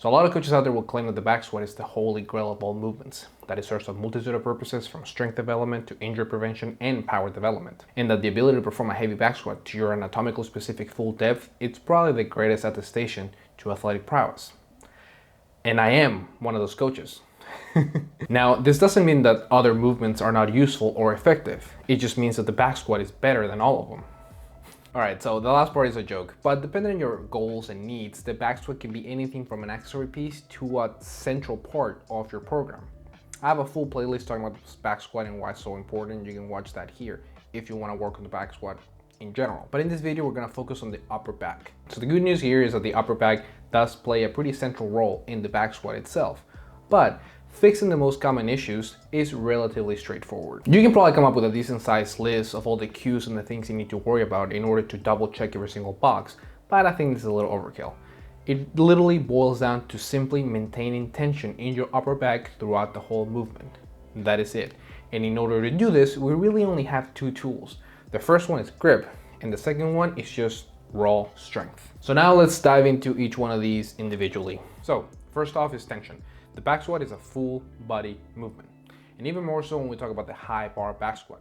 So a lot of coaches out there will claim that the back squat is the holy grail of all movements, that it serves a multitude of purposes from strength development to injury prevention and power development, and that the ability to perform a heavy back squat to your anatomically specific full depth, it's probably the greatest attestation to athletic prowess. And I am one of those coaches. Now, this doesn't mean that other movements are not useful or effective. It just means that the back squat is better than all of them. Alright, so the last part is a joke, but depending on your goals and needs, the back squat can be anything from an accessory piece to a central part of your program. I have a full playlist talking about back squat and why it's so important. You can watch that here if you want to work on the back squat in general. But in this video, we're going to focus on the upper back. So the good news here is that the upper back does play a pretty central role in the back squat itself, but fixing the most common issues is relatively straightforward. You can probably come up with a decent sized list of all the cues and the things you need to worry about in order to double check every single box, but I think this is a little overkill. It literally boils down to simply maintaining tension in your upper back throughout the whole movement. That is it. And in order to do this, we really only have two tools. The first one is grip, and the second one is just raw strength. So now let's dive into each one of these individually. So first off is tension. The back squat is a full body movement, and even more so when we talk about the high bar back squat,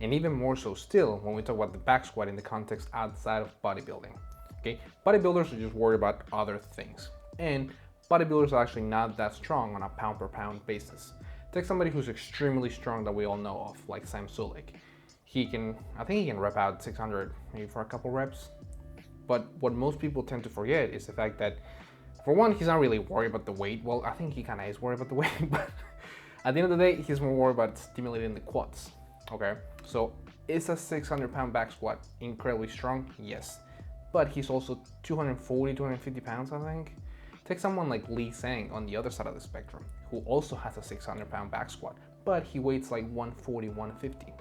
and even more so still when we talk about the back squat in the context outside of bodybuilding. Okay, bodybuilders are just worried about other things, and bodybuilders are actually not that strong on a pound per pound basis. Take somebody who's extremely strong that we all know of, like Sam Sulek. I think he can rep out 600 maybe for a couple reps, but what most people tend to forget is the fact that, for one, he's not really worried about the weight. Well, I think he kind of is worried about the weight, but at the end of the day, he's more worried about stimulating the quads, okay? So is a 600-pound back squat incredibly strong? Yes, but he's also 240, 250 pounds, I think. Take someone like Lee Sang on the other side of the spectrum, who also has a 600-pound back squat, but he weighs like 140, 150.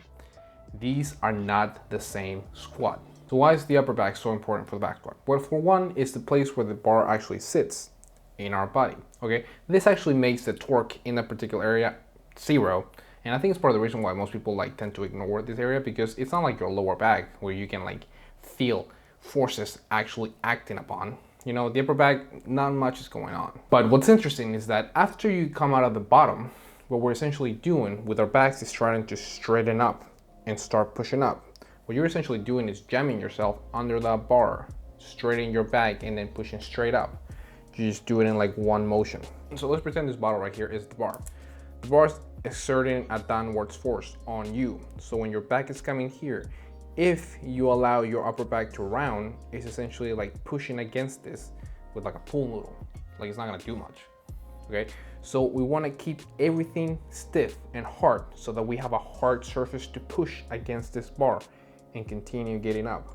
These are not the same squat. So why is the upper back so important for the back squat? Well, for one, it's the place where the bar actually sits in our body, okay? This actually makes the torque in that particular area zero. And I think it's part of the reason why most people tend to ignore this area, because it's not like your lower back where you can feel forces actually acting upon. You know, the upper back, not much is going on. But what's interesting is that after you come out of the bottom, what we're essentially doing with our backs is trying to straighten up and start pushing up. What you're essentially doing is jamming yourself under that bar, straightening your back, and then pushing straight up. You just do it in one motion. So let's pretend this bottle right here is the bar. The bar is exerting a downwards force on you. So when your back is coming here, if you allow your upper back to round, it's essentially pushing against this with a pool noodle. It's not gonna do much, okay? So we wanna keep everything stiff and hard so that we have a hard surface to push against this bar and continue getting up.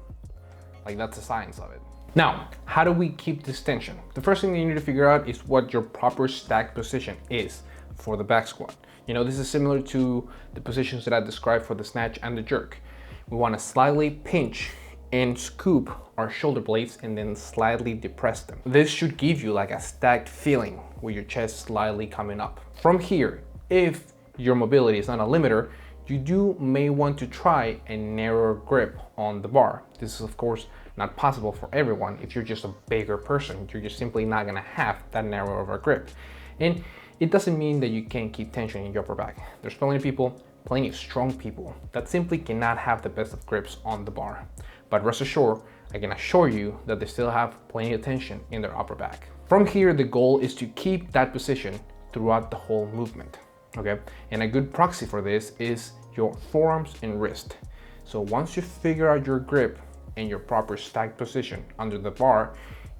That's the science of it. Now, how do we keep this tension? The first thing that you need to figure out is what your proper stack position is for the back squat. You know, this is similar to the positions that I described for the snatch and the jerk. We want to slightly pinch and scoop our shoulder blades and then slightly depress them. This should give you a stacked feeling with your chest slightly coming up. From here, if your mobility is not a limiter, you may want to try a narrower grip on the bar. This is of course not possible for everyone. If you're just a bigger person, you're just simply not gonna have that narrow of a grip. And it doesn't mean that you can't keep tension in your upper back. There's plenty of strong people that simply cannot have the best of grips on the bar. But rest assured, I can assure you that they still have plenty of tension in their upper back. From here, the goal is to keep that position throughout the whole movement, okay? And a good proxy for this is your forearms and wrist. So once you figure out your grip and your proper stacked position under the bar,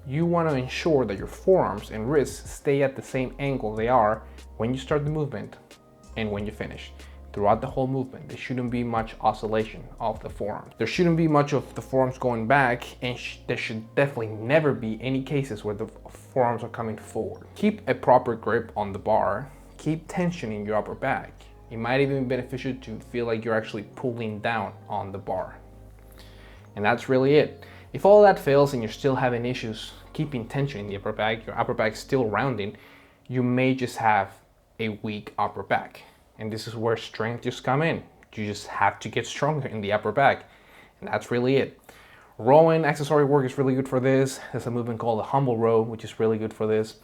you want to ensure that your forearms and wrists stay at the same angle they are when you start the movement and when you finish. Throughout the whole movement, there shouldn't be much oscillation of the forearms. There shouldn't be much of the forearms going back, and there should definitely never be any cases where the forearms are coming forward. Keep a proper grip on the bar. Keep tension in your upper back. It might even be beneficial to feel like you're actually pulling down on the bar. And that's really it. If all that fails and you're still having issues keeping tension in the upper back, your upper back still rounding, you may just have a weak upper back. And this is where strength just come in. You just have to get stronger in the upper back. And that's really it. Rowing accessory work is really good for this. There's a movement called the humble row, which is really good for this.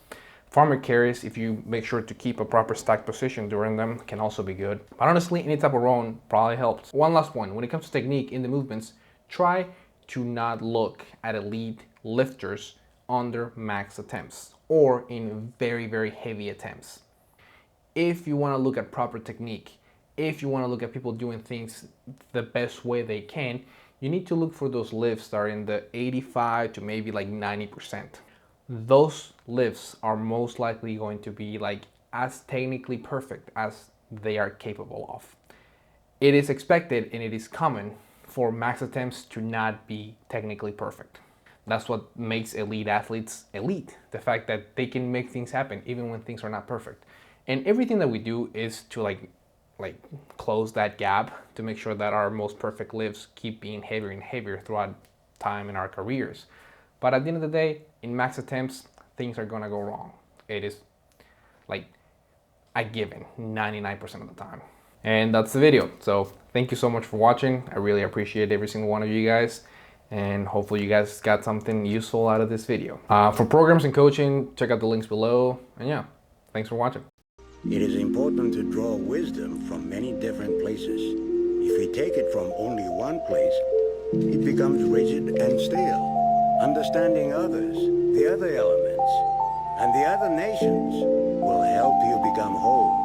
Farmer carries, if you make sure to keep a proper stack position during them, can also be good. But honestly, any type of rowing probably helps. One last one, when it comes to technique in the movements, try to not look at elite lifters under max attempts or in very, very heavy attempts. If you want to look at proper technique, if you want to look at people doing things the best way they can, you need to look for those lifts that are in the 85 to maybe like 90%. Those lifts are most likely going to be like as technically perfect as they are capable of. It is expected and it is common for max attempts to not be technically perfect. That's what makes elite athletes elite. The fact that they can make things happen even when things are not perfect. And everything that we do is to like close that gap to make sure that our most perfect lifts keep being heavier and heavier throughout time in our careers. But at the end of the day, in max attempts, things are gonna go wrong. It is like a given 99% of the time. And that's the video. So thank you so much for watching. I really appreciate every single one of you guys. And hopefully you guys got something useful out of this video. For programs and coaching, check out the links below. And yeah, thanks for watching. It is important to draw wisdom from many different places. If we take it from only one place, it becomes rigid and stale. Understanding others, the other elements, and the other nations will help you become whole.